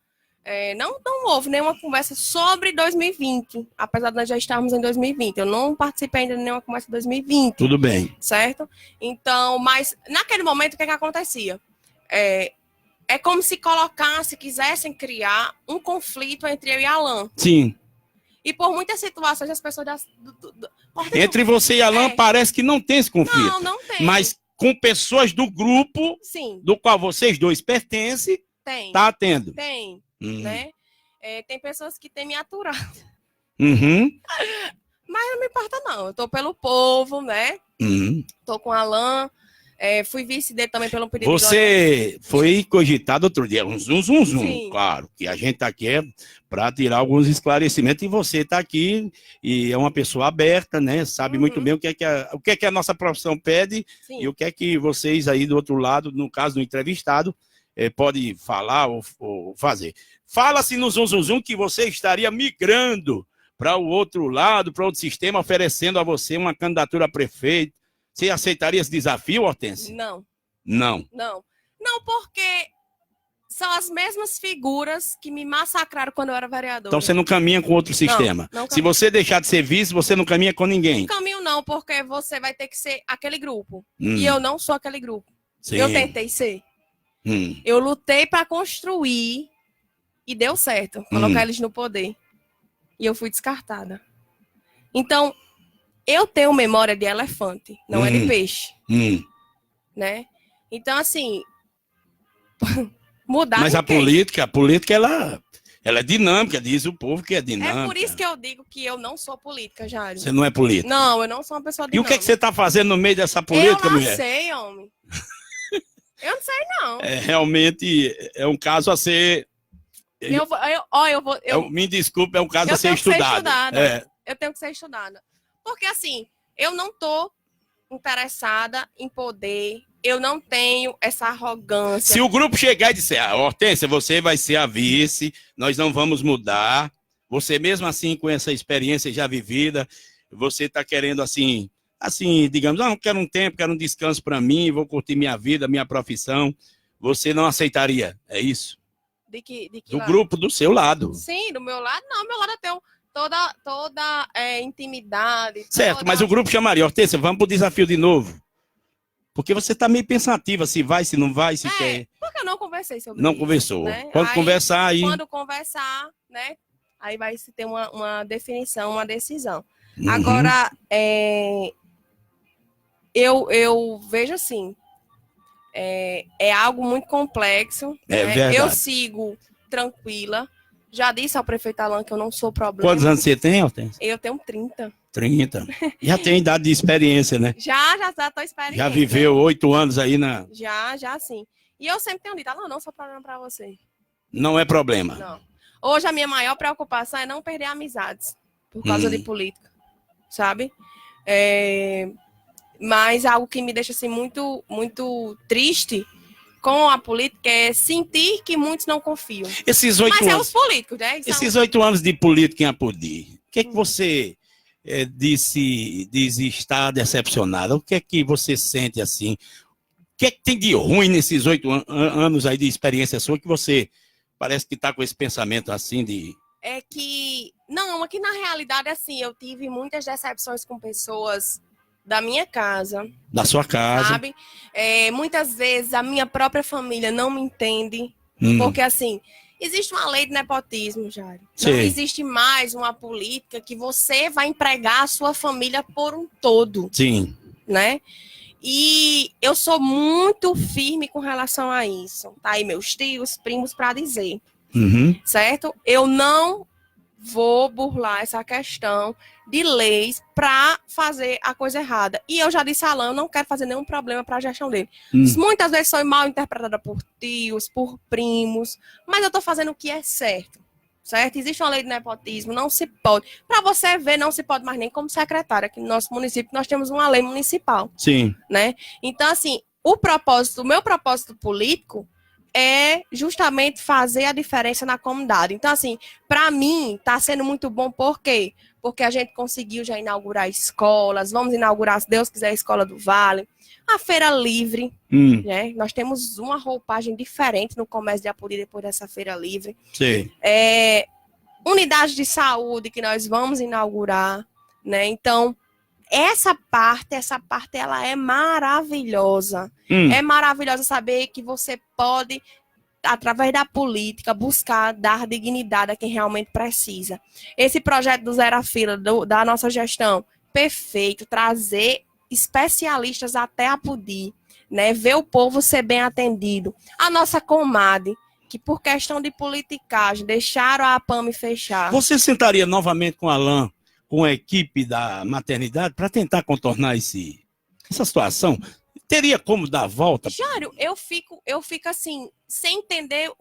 Não houve nenhuma conversa sobre 2020, apesar de nós já estarmos em 2020. Eu não participei ainda de nenhuma conversa de 2020. Tudo bem. Certo? Então, mas naquele momento, o que acontecia? É como se quisessem criar um conflito entre eu e Alan. Sim. E por muitas situações, as pessoas... Entre você e Alan parece que não tem esse conflito. Não tem. Mas com pessoas do grupo, sim, do qual vocês dois pertencem, tem. tá tendo. Tem, né? Tem pessoas que têm me aturado. Uhum. Mas não me importa, não. Eu tô pelo povo, né? Tô com Alan. Fui vice dele também pelo período. Você foi cogitado outro dia, um zum. Sim. Claro, que a gente tá aqui para tirar alguns esclarecimentos e você tá aqui e é uma pessoa aberta, né? Sabe muito bem o que é que a nossa profissão pede. Sim. E o que é que vocês aí do outro lado, no caso do entrevistado, pode falar ou fazer. Fala-se no zum que você estaria migrando para o outro lado, para outro sistema, oferecendo a você uma candidatura a prefeito. Você aceitaria esse desafio, Hortência? Não. Não. Não, porque são as mesmas figuras que me massacraram quando eu era vereadora. Então você não caminha com outro sistema. Não Se você deixar de ser vice, você não caminha com ninguém. Não caminho não, porque você vai ter que ser aquele grupo. E eu não sou aquele grupo. Sim. Eu tentei ser. Eu lutei para construir e deu certo. Colocar eles no poder. E eu fui descartada. Então, eu tenho memória de elefante, não é de peixe. Né? Então, assim, mudar. Mas a política, ela é dinâmica, diz o povo que é dinâmica. É por isso que eu digo que eu não sou política, Jário. Você não é política? Não, eu não sou uma pessoa E dinâmica. o que você está fazendo no meio dessa política, eu não mulher? sei, homem. Eu não sei, não. Realmente é um caso a ser... Me desculpe, é um caso a ser estudado. Eu tenho que ser estudada. Porque, assim, eu não tô interessada em poder, eu não tenho essa arrogância. Se o grupo chegar e disser, Hortência, você vai ser a vice, nós não vamos mudar, você mesmo assim, com essa experiência já vivida, você está querendo assim, digamos, não, quero um tempo, quero um descanso para mim, vou curtir minha vida, minha profissão, você não aceitaria, é isso? Do grupo do seu lado. Sim, do meu lado, não, do meu lado eu tenho toda intimidade. Certo, mas o grupo chamaria, Hortência, vamos para o desafio de novo. Porque você está meio pensativa, se vai, se não vai, se quer. Porque eu não conversei sobre não isso. Conversou. Né? Quando conversar aí... Quando conversar, né? Aí vai se ter uma definição, uma decisão. Agora, eu vejo assim, é algo muito complexo. Verdade. Eu sigo tranquila. Já disse ao prefeito Alan que eu não sou problema. Quantos anos você tem, Hortência? Eu tenho 30. 30. Já tem idade de experiência, né? Já estou experiente. Já viveu 8 anos aí na... Já sim. E eu sempre tenho dito, Alan, não sou problema para você. Não é problema. Não. Hoje a minha maior preocupação é não perder amizades por causa de política, sabe? Mas algo que me deixa assim muito, muito triste com a política é sentir que muitos não confiam. Esses 8 anos, os políticos, né? Esses 8 anos de política em Apodi, o que é que você disse estar decepcionada? O que é que você sente assim? O que é que tem de ruim nesses 8 anos aí de experiência sua que você parece que está com esse pensamento assim de... É que Não, aqui na realidade, assim, eu tive muitas decepções com pessoas da minha casa, Da sua casa. sabe? Muitas vezes a minha própria família não me entende, Hum. porque, assim, existe uma lei de nepotismo, Jário. Não Sim. existe mais uma política que você vai empregar a sua família por um todo, Sim. né? E eu sou muito firme com relação a isso. Tá aí meus tios, primos para dizer, Uhum. certo? Eu não vou burlar essa questão de leis para fazer a coisa errada. E eu já disse a Alan, eu não quero fazer nenhum problema para a gestão dele. Muitas vezes sou mal interpretada por tios, por primos, mas eu tô fazendo o que é certo. Certo? Existe uma lei de nepotismo, não se pode. Para você ver, não se pode mais nem como secretária. Aqui no nosso município nós temos uma lei municipal, Sim. né? Então, assim, o meu propósito político é justamente fazer a diferença na comunidade. Então, assim, para mim está sendo muito bom, por quê? Porque a gente conseguiu já inaugurar escolas, vamos inaugurar, se Deus quiser, a Escola do Vale, a Feira Livre, né? Nós temos uma roupagem diferente no comércio de Apuri depois dessa Feira Livre. Sim. Unidade de saúde que nós vamos inaugurar, né? Então, essa parte ela é maravilhosa. É maravilhosa saber que você pode, através da política, buscar dar dignidade a quem realmente precisa. Esse projeto do Zero à Fila, da nossa gestão, perfeito, trazer especialistas até Apodi, né? Ver o povo ser bem atendido. A nossa comadre, que por questão de politicagem, deixaram a APAME fechar. Você sentaria novamente com a Alan, com a equipe da maternidade, para tentar contornar essa situação? Teria como dar a volta? Jário, eu fico assim, sem entender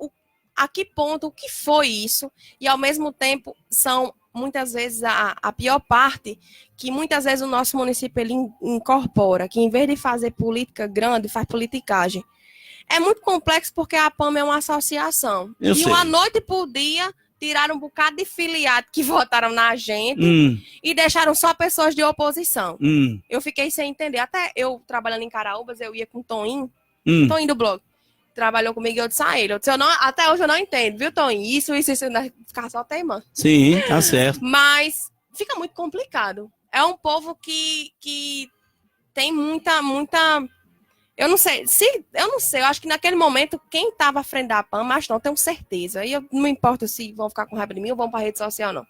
a que ponto, o que foi isso, e ao mesmo tempo são muitas vezes a pior parte, que muitas vezes o nosso município ele incorpora, que em vez de fazer política grande, faz politicagem. É muito complexo porque a APAME é uma associação. Eu sei. Uma noite por dia tiraram um bocado de filiado que votaram na gente e deixaram só pessoas de oposição. Eu fiquei sem entender. Até eu, trabalhando em Caraúbas, eu ia com o Toninho do blog. Trabalhou comigo e eu disse a ele. Eu disse, até hoje eu não entendo, viu, Toninho? Isso, ficar só teimando. Sim, tá certo. Mas fica muito complicado. É um povo que tem muita... Eu não sei, eu acho que naquele momento, quem estava à frente da PAN, mas não tenho certeza. E eu não me importa se vão ficar com raiva de mim ou vão para a rede social, não.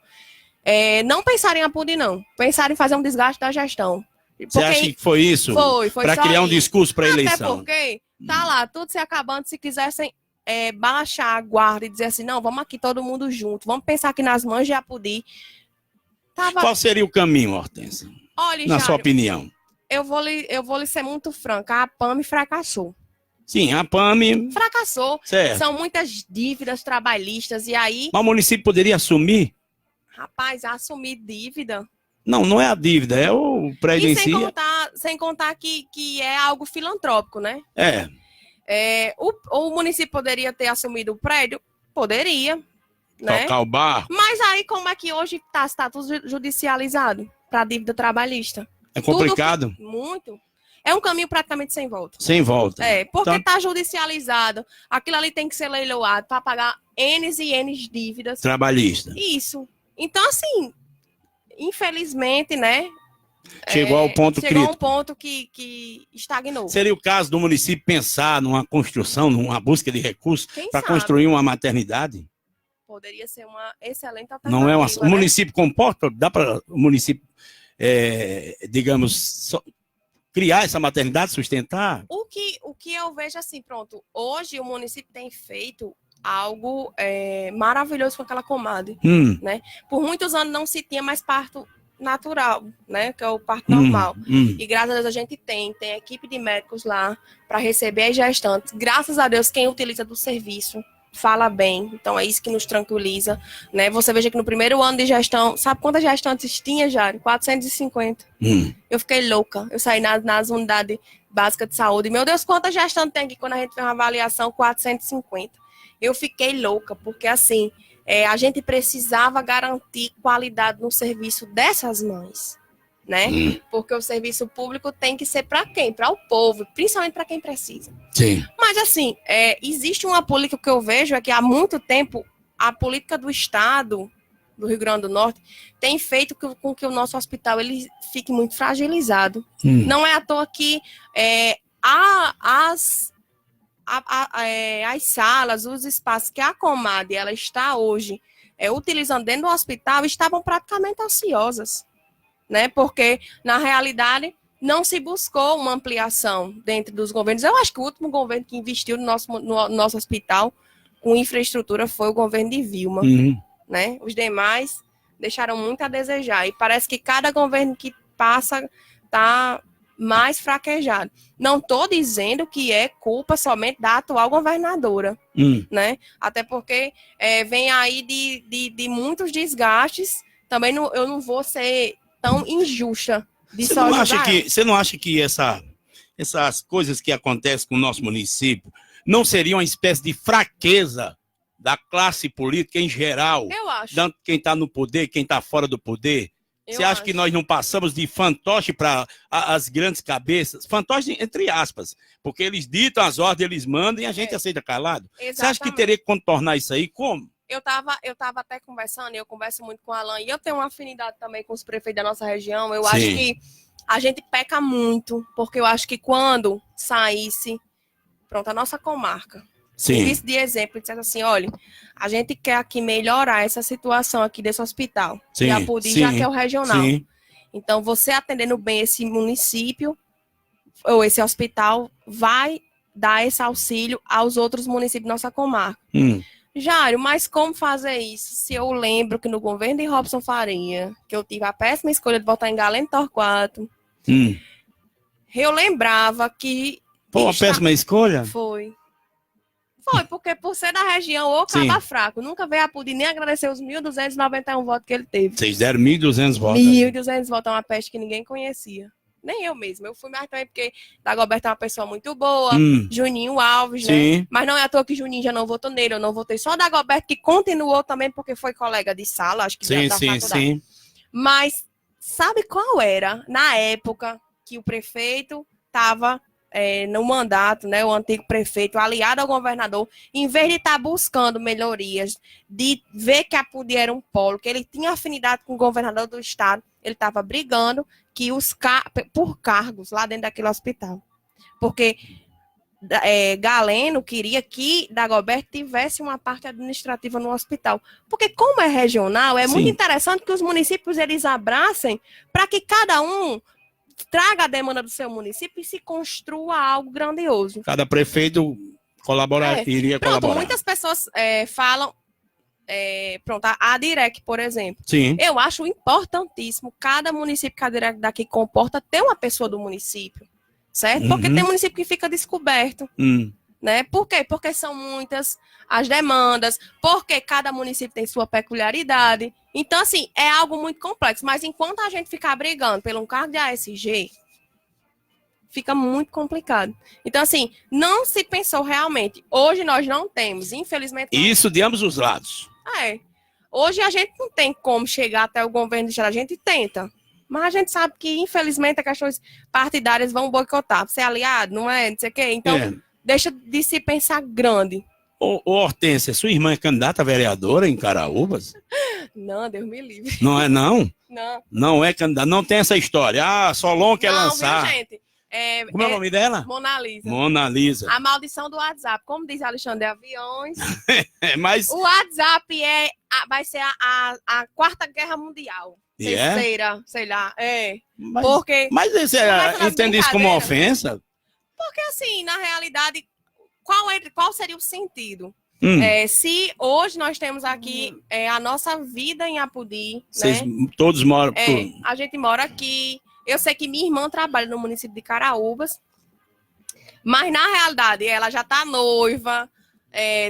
Não pensaram em Apodi, não. Pensaram em fazer um desgaste da gestão. Você acha que foi isso? Foi para criar um discurso para a eleição? Até porque tá lá, tudo se acabando. Se quisessem baixar a guarda e dizer assim, não, vamos aqui todo mundo junto, vamos pensar aqui nas mãos de Apodi. Qual seria o caminho, Hortência? Olha, na sua opinião? Eu vou lhe ser muito franca. A APAME fracassou. Sim, a APAME... fracassou. Certo. São muitas dívidas trabalhistas. E aí... Mas o município poderia assumir? Rapaz, assumir dívida... Não é a dívida, é o prédio em si. Sem contar que é algo filantrópico, né? O município poderia ter assumido o prédio? Poderia. Né? Tocar o barco. Mas aí como é que hoje está tudo judicializado para dívida trabalhista? É complicado. Muito. É um caminho praticamente sem volta. Sem volta. Porque está judicializado. Aquilo ali tem que ser leiloado para pagar N's e N's dívidas. Trabalhista. Isso. Então, assim, infelizmente, né? Chegou ao ponto crítico. Chegou a um ponto que estagnou. Seria o caso do município pensar numa construção, numa busca de recursos para construir uma maternidade? Poderia ser uma excelente alternativa. Não é o município comporta? Dá para o município... digamos, criar essa maternidade, sustentar? O que eu vejo assim, pronto, hoje o município tem feito algo maravilhoso com aquela comadre, né? Por muitos anos não se tinha mais parto natural, né? Que é o parto normal. E graças a Deus a gente tem equipe de médicos lá para receber as gestantes. Graças a Deus quem utiliza do serviço fala bem, então é isso que nos tranquiliza, né? Você veja que no primeiro ano de gestão, sabe quantas gestantes tinha, Jário? 450. Eu fiquei louca, eu saí nas unidades básicas de saúde, meu Deus, quantas gestantes tem aqui quando a gente fez uma avaliação? 450. Eu fiquei louca, porque assim, a gente precisava garantir qualidade no serviço dessas mães, né? Porque o serviço público tem que ser para quem? Para o povo, principalmente para quem precisa. Sim. Mas assim, existe uma política que eu vejo que há muito tempo a política do Estado do Rio Grande do Norte, tem feito com que o nosso hospital ele fique muito fragilizado. Não é à toa que as salas, os espaços que a Comad ela está hoje utilizando dentro do hospital estavam praticamente ociosas, né? Porque, na realidade, não se buscou uma ampliação dentro dos governos. Eu acho que o último governo que investiu no nosso hospital com infraestrutura foi o governo de Vilma, né? Os demais deixaram muito a desejar. E parece que cada governo que passa está mais fraquejado. Não estou dizendo que é culpa somente da atual governadora, né? Até porque vem aí de muitos desgastes. Também eu não vou ser tão injusta de Você só não ajudar acha ela. você não acha que essas coisas que acontecem com o nosso município não seriam uma espécie de fraqueza da classe política em geral? Eu acho. Tanto quem está no poder, quem está fora do poder? Você Eu acha que acho. nós não passamos de fantoche para as grandes cabeças? Fantoche entre aspas, porque eles ditam as ordens, eles mandam e a gente aceita calado. Você acha que Exatamente. teria que contornar isso aí? Como? Eu tava até conversando, e eu converso muito com o Alan, e eu tenho uma afinidade também com os prefeitos da nossa região. Eu acho Sim. que a gente peca muito, porque eu acho que quando saísse, pronto, a nossa comarca, serviço de exemplo, e dissesse assim, olha, a gente quer aqui melhorar essa situação aqui desse hospital. Sim, E a Pudi já sim, que é o regional. Sim. Então, você atendendo bem esse município, ou esse hospital, vai dar esse auxílio aos outros municípios da nossa comarca. Jário, mas como fazer isso? Se eu lembro que no governo de Robson Faria, que eu tive a péssima escolha de votar em Galeno Torquato, eu lembrava que... Pô, uma péssima escolha? Foi, porque por ser da região, ou acaba fraco. Nunca veio a Pudi nem agradecer os 1.291 votos que ele teve. Vocês deram 1.200 votos. 1.200 votos é uma peste que ninguém conhecia. Nem eu mesma. Eu fui mais também porque Dagoberto é uma pessoa muito boa, Juninho Alves, né? Mas não é à toa que Juninho já não votou nele, eu não votei só Dagoberto, que continuou também porque foi colega de sala, acho que da faculdade. Mas sabe qual era, na época, que o prefeito estava no mandato, né, o antigo prefeito, aliado ao governador, em vez de estar buscando melhorias, de ver que a Pudi era um polo, que ele tinha afinidade com o governador do estado, ele estava brigando que por cargos lá dentro daquele hospital. Porque Galeno queria que Dagoberto tivesse uma parte administrativa no hospital. Porque como é regional, é muito interessante que os municípios eles abracem para que cada um traga a demanda do seu município e se construa algo grandioso. Cada prefeito iria colaborar. Muitas pessoas falam, a DIREC, por exemplo. Eu acho importantíssimo cada município que a DIREC daqui comporta ter uma pessoa do município, certo? Porque tem município que fica descoberto. Né? Por quê? Porque são muitas as demandas, porque cada município tem sua peculiaridade. Então, assim, é algo muito complexo. Mas enquanto a gente ficar brigando por um cargo de ASG, fica muito complicado. Então, assim, não se pensou realmente. Hoje nós não temos, infelizmente... Isso de ambos os lados. Hoje a gente não tem como chegar até o governo do estado. A gente tenta. Mas a gente sabe que, infelizmente, as questões partidárias vão boicotar. Você é aliado, não é? Não sei o quê. Então... Deixa de se pensar grande. Ô, Hortência, sua irmã é candidata a vereadora em Caraúbas? Não, Deus me livre. Não é, não? Não. Não é candidata, não tem essa história. Solon quer lançar. Viu, gente? Como é o nome dela? Mona Lisa. Mona Lisa. A maldição do WhatsApp. Como diz Alexandre Aviões. Mas... O WhatsApp vai ser a quarta guerra mundial. Terceira, sei lá. Mas você entende isso como uma ofensa? Porque, assim, na realidade, qual seria o sentido? Se hoje nós temos aqui a nossa vida em Apodi, vocês né? Todos moram... A gente mora aqui. Eu sei que minha irmã trabalha no município de Caraúbas, mas, na realidade, ela já está noiva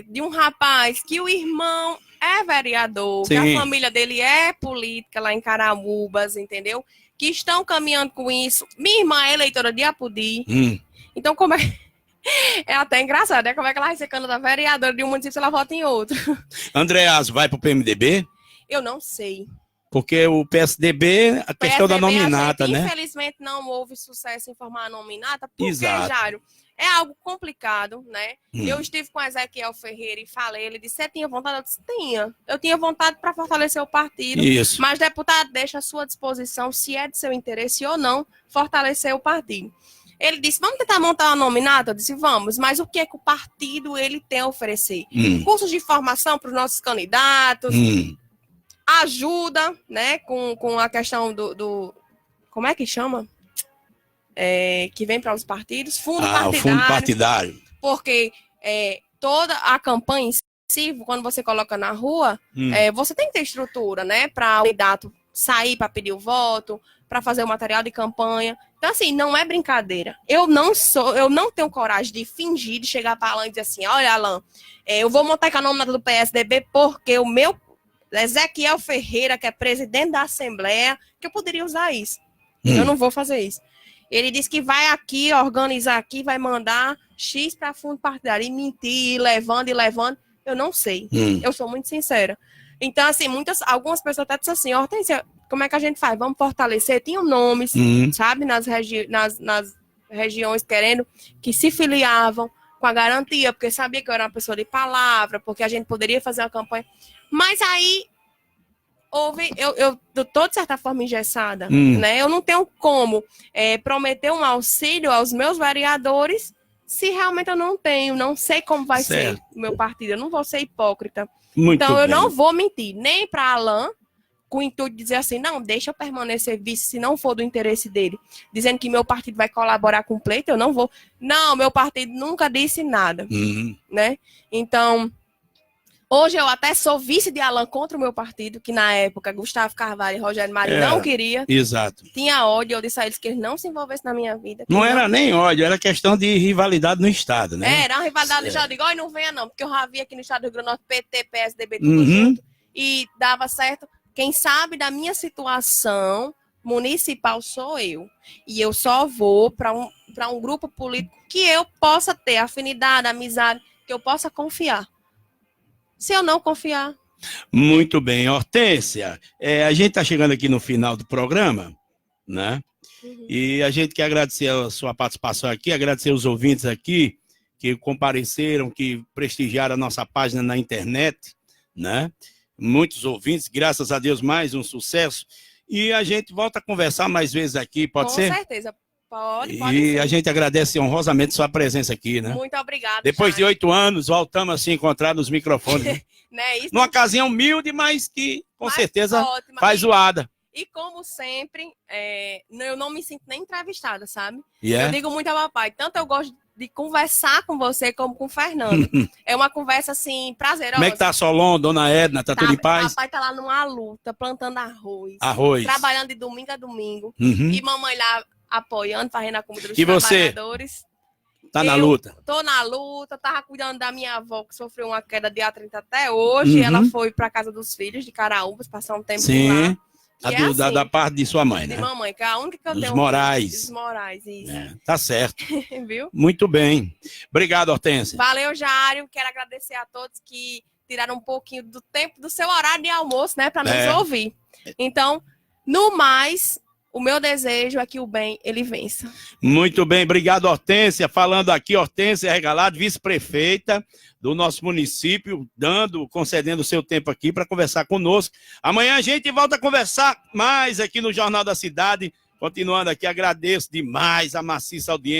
de um rapaz que o irmão é vereador, que a família dele é política lá em Caraúbas, entendeu? Que estão caminhando com isso. Minha irmã é eleitora de Apodi. Então, como é... É até engraçado, né? Como é que ela vai ser candidata vereadora de um município se ela vota em outro? Andreas vai pro PMDB? Eu não sei. Porque o PSDB, a questão da PSDB, nominata, a gente, né? Infelizmente não houve sucesso em formar a nominata, porque, Exato. Jário, é algo complicado, né? Hum. Eu estive com Ezequiel Ferreira e falei, ele disse, você tinha vontade? Eu disse, tinha. Eu tinha vontade para fortalecer o partido, Isso. mas, deputado, deixa à sua disposição, se é de seu interesse ou não, fortalecer o partido. Ele disse, vamos tentar montar uma nominata? Eu disse, vamos, mas o que é que o partido ele tem a oferecer? Cursos de formação para os nossos candidatos, ajuda, né, com a questão do como é que chama? Que vem para os partidos, fundo partidário. O fundo partidário. Porque toda a campanha em si, quando você coloca na rua, você tem que ter estrutura, né, para o candidato sair para pedir o voto, para fazer o material de campanha. Então, assim, não é brincadeira. Eu não tenho coragem de fingir, de chegar para Alan e dizer assim, olha, Alan, eu vou montar com a nominata do PSDB porque o meu Ezequiel Ferreira, que é presidente da Assembleia, que eu poderia usar isso. Eu não vou fazer isso. Ele disse que vai aqui, organizar aqui, vai mandar X para fundo partidário. E mentir, levando. Eu não sei. Eu sou muito sincera. Então, assim, algumas pessoas até dizem assim, Hortência, como é que a gente faz? Vamos fortalecer? Tinham nomes, sabe, nas regiões querendo que se filiavam com a garantia, porque sabia que eu era uma pessoa de palavra, porque a gente poderia fazer uma campanha. Mas aí eu tô, de certa forma, engessada, né? Eu não tenho como prometer um auxílio aos meus vereadores se realmente eu não sei como vai ser o meu partido. Eu não vou ser hipócrita. Então, eu não vou mentir, nem para Alan, com o intuito de dizer assim, não, deixa eu permanecer vice se não for do interesse dele, dizendo que meu partido vai colaborar com o pleito, eu não vou. Não, meu partido nunca disse nada, né? Então, hoje eu até sou vice de Alan contra o meu partido, que na época Gustavo Carvalho e Rogério Marinho não queria. Exato. Tinha ódio, eu disse a eles que eles não se envolvessem na minha vida. Não era nem ódio, era questão de rivalidade no Estado, né? Era uma rivalidade no Estado. Igual, não venha não, porque eu já vi aqui no Estado do Rio Grande do Norte, PT, PSDB, tudo junto, e dava certo. Quem sabe da minha situação municipal sou eu. E eu só vou para um grupo político que eu possa ter afinidade, amizade, que eu possa confiar. Se eu não confiar. Muito bem, Hortência. A gente está chegando aqui no final do programa, né? E a gente quer agradecer a sua participação aqui, agradecer os ouvintes aqui que compareceram, que prestigiaram a nossa página na internet, né? Muitos ouvintes, graças a Deus, mais um sucesso. E a gente volta a conversar mais vezes aqui, pode ser? Com certeza, pode E ser. a gente agradece honrosamente sua presença aqui, né? Muito obrigada. Depois de 8 anos, voltamos a se encontrar nos microfones. Né? Isso Numa ocasião humilde, mas que com certeza ótima. faz zoada. E como sempre, eu não me sinto nem entrevistada, sabe? Yeah. Eu digo muito ao papai, tanto eu gosto de conversar com você como com o Fernando. É uma conversa, assim, prazerosa. Como é que tá a Solon, Dona Edna? Tá tudo em paz? Papai tá lá numa luta, plantando arroz. Trabalhando de domingo a domingo. E mamãe lá apoiando, fazendo a comida dos trabalhadores. Tá na luta? Tô na luta, tava cuidando da minha avó, que sofreu uma queda dia 30 até hoje. Ela foi pra casa dos filhos de Caraúbas, passar um tempo lá. Da parte de sua mãe, né? De mamãe, que é a única que eu tenho. Os Moraes. Os Moraes, isso. Tá certo. Viu? Muito bem. Obrigado, Hortência. Valeu, Jário. Quero agradecer a todos que tiraram um pouquinho do tempo do seu horário de almoço, né? Pra nos ouvir. Então, no mais, o meu desejo é que o bem, ele vença. Muito bem. Obrigado, Hortência. Falando aqui, Hortência Regalado, vice-prefeita do nosso município, concedendo o seu tempo aqui para conversar conosco. Amanhã a gente volta a conversar mais aqui no Jornal da Cidade. Continuando aqui, agradeço demais a maciça audiência.